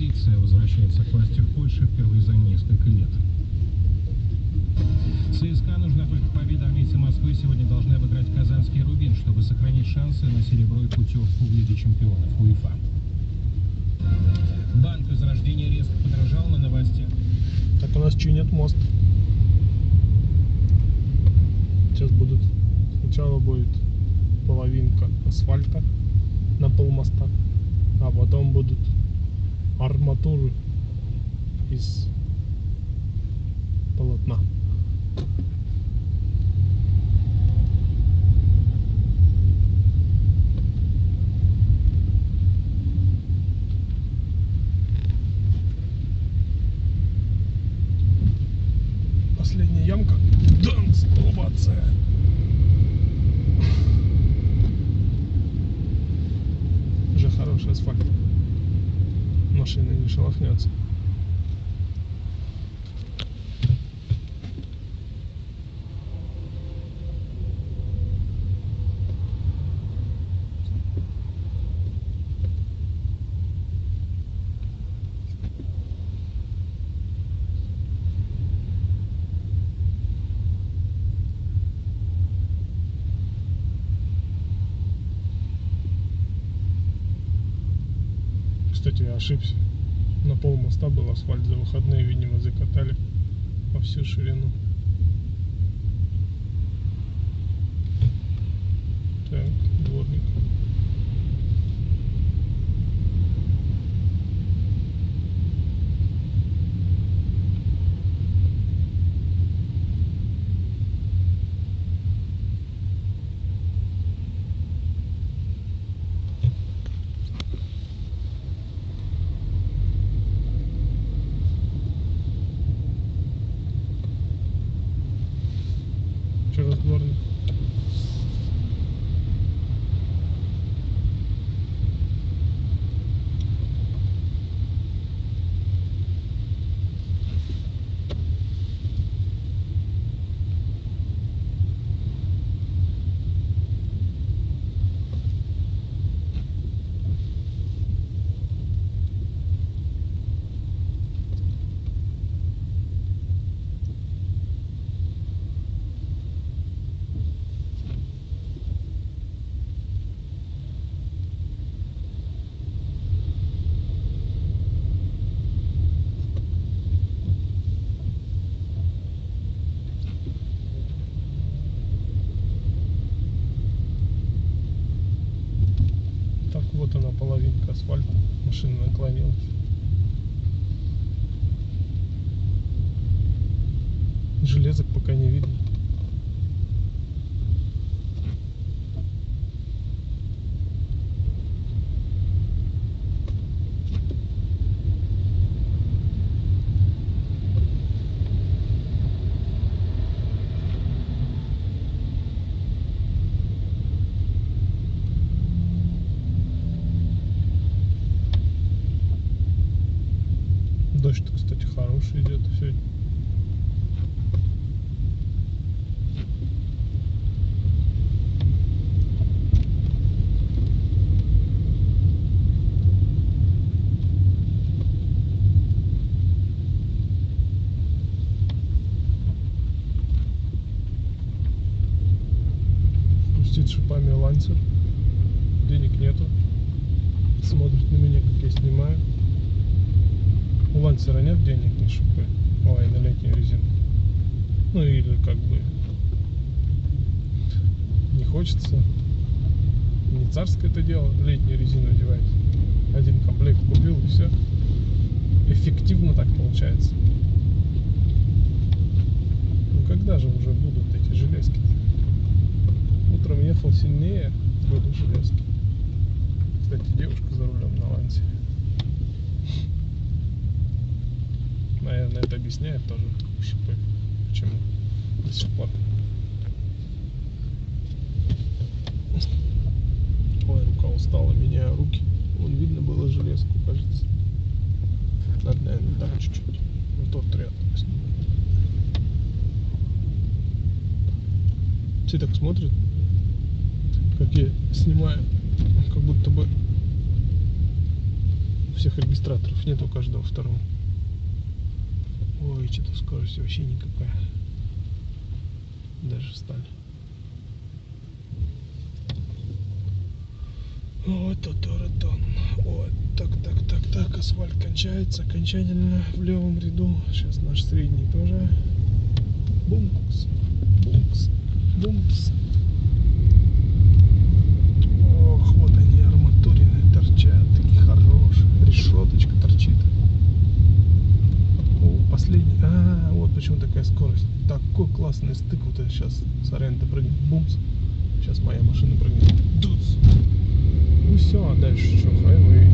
Греция возвращается к власти в Польше впервые за несколько лет. ЦСКА нужна только победа. Армейцы Москвы сегодня должны обыграть казанский Рубин, чтобы сохранить шансы на серебро и путевку в Лиге чемпионов УЕФА. Банк Возрождения резко подорожал на новостях. Так у нас чинят мост. Сейчас будут. Сначала будет половинка асфальта на полмоста, а потом будут арматуры из полотна. Последняя ямка. Данс, овация. Уже хороший асфальт. Машина не шелохнется. Кстати, я ошибся. На полмоста был асфальт, за выходные, видимо, закатали во всю ширину. Так, дворник. Еще раз дворник. Так, вот она, половинка асфальта. Машина наклонилась. Железок пока не видно. Дождь, кстати, хороший идет сегодня. Пустить шипами лансер. Денег нету. Смотрит на меня, как я снимаю. У лансера нет денег на шипы, ой, на летнюю резину. Ну или как бы не хочется. Не царское это дело, летнюю резину одевать. Один комплект купил и все. Эффективно так получается. Ну когда же уже будут эти железки? Утром ехал сильнее, были железки. Кстати, девушка за рулем на лансе. Наверное, это объясняет тоже шипы, почему до сих пор. Ой, рука устала, меняю руки. Вон видно было железку, кажется. Надо, наверное, так чуть-чуть. Вот тот ряд. Все так смотрят, как я снимаю, как будто бы всех регистраторов, нет у каждого второго. Ой, что-то скорость вообще никакая. Даже встали. Вот Татаратон. Вот, так, асфальт кончается окончательно в левом ряду. Сейчас наш средний тоже. Бумкс, бумкс, бумкс. Ох, вот они арматурины торчат, такие хорошие. Решеточка торчит. О, последний. Вот почему такая скорость. Такой классный стык. Вот это сейчас Сорента прыгнет. Бумс. Сейчас моя машина прыгнет. Дуц. Ну все, а дальше что? Хайвей.